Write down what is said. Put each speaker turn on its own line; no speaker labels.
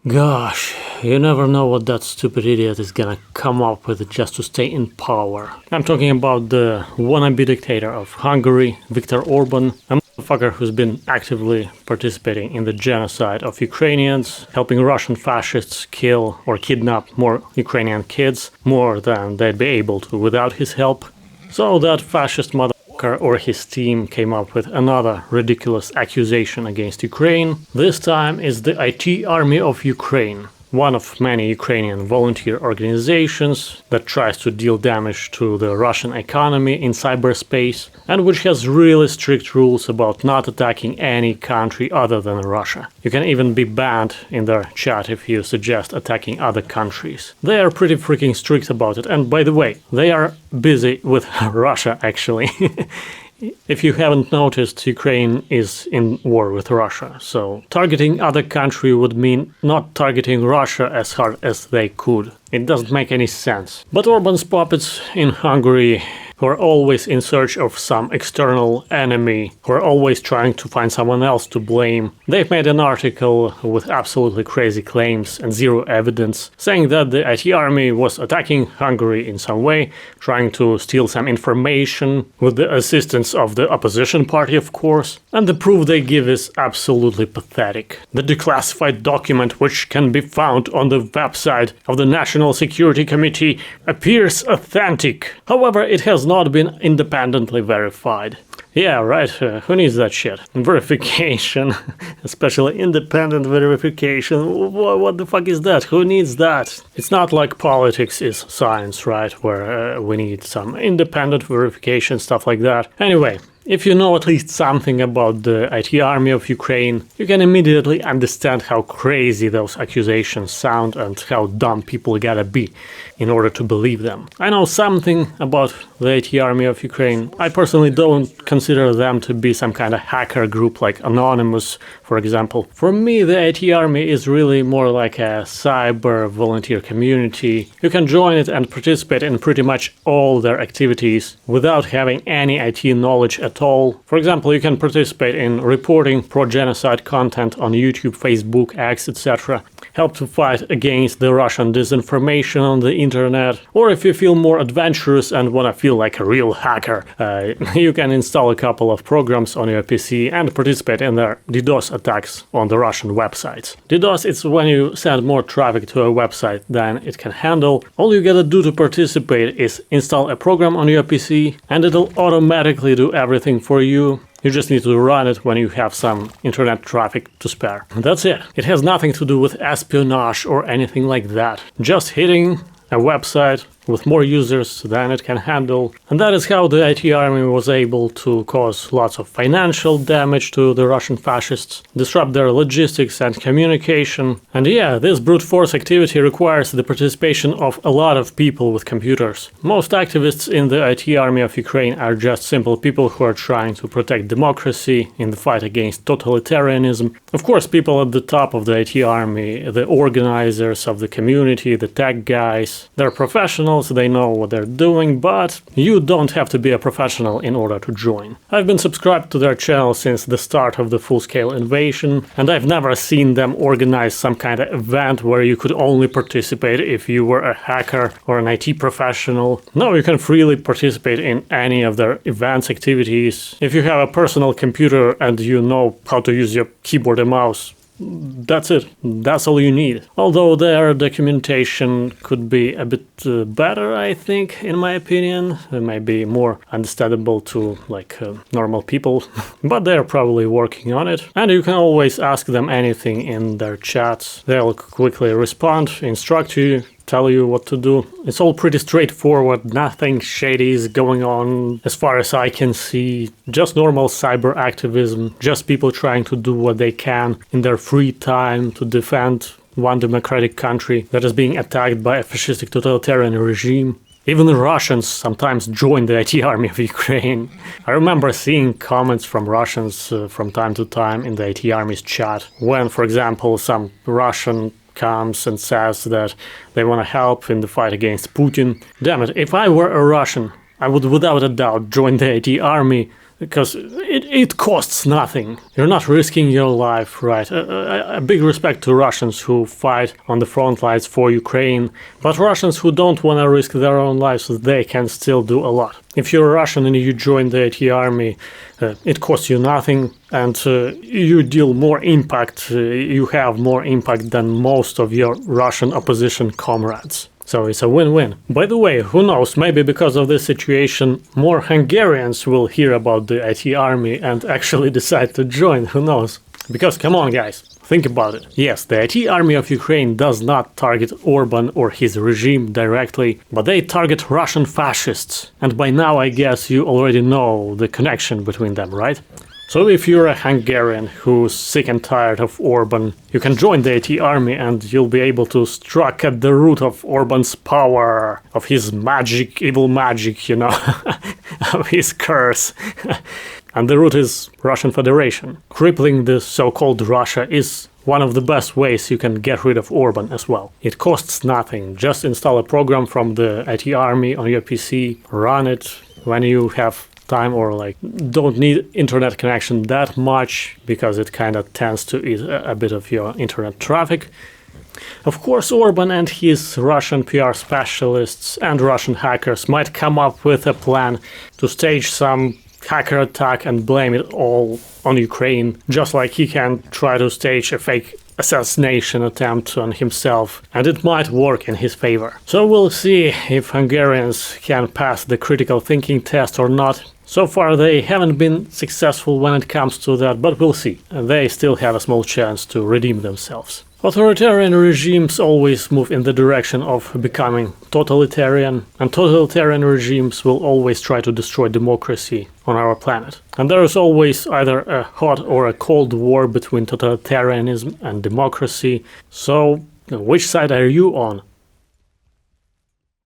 Gosh, you never know what that stupid idiot is gonna come up with just to stay in power. I'm talking about the wannabe dictator of Hungary, Viktor Orban, a motherfucker who's been actively participating in the genocide of Ukrainians, helping Russian fascists kill or kidnap more Ukrainian kids, more than they'd be able to without his help. So that fascist motherfucker or his team came up with another ridiculous accusation against Ukraine. This time is the IT Army of Ukraine, one of many Ukrainian volunteer organizations that tries to deal damage to the Russian economy in cyberspace and which has really strict rules about not attacking any country other than Russia. You can even be banned in their chat if you suggest attacking other countries. They are pretty freaking strict about it, and by the way, they are busy with Russia actually. If you haven't noticed, Ukraine is in war with Russia, so targeting other country would mean not targeting Russia as hard as they could. It doesn't make any sense. But Orban's puppets in Hungary, who are always in search of some external enemy, who are always trying to find someone else to blame, they've made an article with absolutely crazy claims and zero evidence, saying that the IT army was attacking Hungary in some way, trying to steal some information, with the assistance of the opposition party, of course, and the proof they give is absolutely pathetic. The declassified document, which can be found on the website of the National Security Committee, appears authentic. However, it has not been independently verified. Yeah, right, who needs that shit? Verification, especially independent verification. What the fuck is that? Who needs that? It's not like politics is science, right, where we need some independent verification, stuff like that. Anyway, if you know at least something about the IT army of Ukraine, you can immediately understand how crazy those accusations sound and how dumb people gotta be in order to believe them. I know something about the IT army of Ukraine. I personally don't consider them to be some kind of hacker group like Anonymous, for example. For me, the IT army is really more like a cyber volunteer community. You can join it and participate in pretty much all their activities without having any IT knowledge at all. For example, you can participate in reporting pro-genocide content on YouTube, Facebook, X, etc. Help to fight against the Russian disinformation on the internet. Or if you feel more adventurous and want to feel like a real hacker, you can install a couple of programs on your PC and participate in their DDoS attacks on the Russian websites. DDoS is when you send more traffic to a website than it can handle. All you gotta do to participate is install a program on your PC and it'll automatically do everything for you. You just need to run it when you have some internet traffic to spare. That's it. It has nothing to do with espionage or anything like that. Just hitting a website with more users than it can handle. And that is how the IT army was able to cause lots of financial damage to the Russian fascists, disrupt their logistics and communication. And yeah, this brute force activity requires the participation of a lot of people with computers. Most activists in the IT army of Ukraine are just simple people who are trying to protect democracy in the fight against totalitarianism. Of course, people at the top of the IT army, the organizers of the community, the tech guys, they're professionals. They know what they're doing, but you don't have to be a professional in order to join. I've been subscribed to their channel since the start of the full-scale invasion, and I've never seen them organize some kind of event where you could only participate if you were a hacker or an IT professional. No, you can freely participate in any of their events, activities. If you have a personal computer and you know how to use your keyboard and mouse, that's it. That's all you need. Although their documentation could be a bit better, I think, in my opinion. It might be more understandable to normal people, but they're probably working on it. And you can always ask them anything in their chats. They'll quickly respond, instruct you, tell you what to do. It's all pretty straightforward, nothing shady is going on as far as I can see. Just normal cyber activism, just people trying to do what they can in their free time to defend one democratic country that is being attacked by a fascistic totalitarian regime. Even the Russians sometimes join the IT army of Ukraine. I remember seeing comments from Russians from time to time in the IT army's chat when, for example, some Russian comes and says that they want to help in the fight against Putin. Damn it, if I were a Russian, I would without a doubt join the IT army. because it costs nothing. You're not risking your life, right? A big respect to Russians who fight on the front lines for Ukraine, but Russians who don't want to risk their own lives, they can still do a lot. If you're a Russian and you join the AT army, it costs you nothing, and you deal more impact, you have more impact than most of your Russian opposition comrades. So it's a win-win. By the way, who knows, maybe because of this situation, more Hungarians will hear about the AT army and actually decide to join, who knows. Because come on guys, think about it. Yes, the AT army of Ukraine does not target Orban or his regime directly, but they target Russian fascists. And by now I guess you already know the connection between them, right? So if you're a Hungarian who's sick and tired of Orban, you can join the AT army and you'll be able to strike at the root of Orban's power, of his magic, evil magic, you know, of his curse. And the root is Russian Federation. Crippling the so-called Russia is one of the best ways you can get rid of Orban as well. It costs nothing. Just install a program from the AT army on your PC, run it when you have time, or like don't need internet connection that much because it kind of tends to eat a bit of your internet traffic. Of course, Orban and his Russian PR specialists and Russian hackers might come up with a plan to stage some hacker attack and blame it all on Ukraine, just like he can try to stage a fake assassination attempt on himself, and it might work in his favor. So we'll see if Hungarians can pass the critical thinking test or not. So far they haven't been successful when it comes to that, but we'll see. They still have a small chance to redeem themselves. Authoritarian regimes always move in the direction of becoming totalitarian, and totalitarian regimes will always try to destroy democracy on our planet. And there is always either a hot or a cold war between totalitarianism and democracy. So, which side are you on?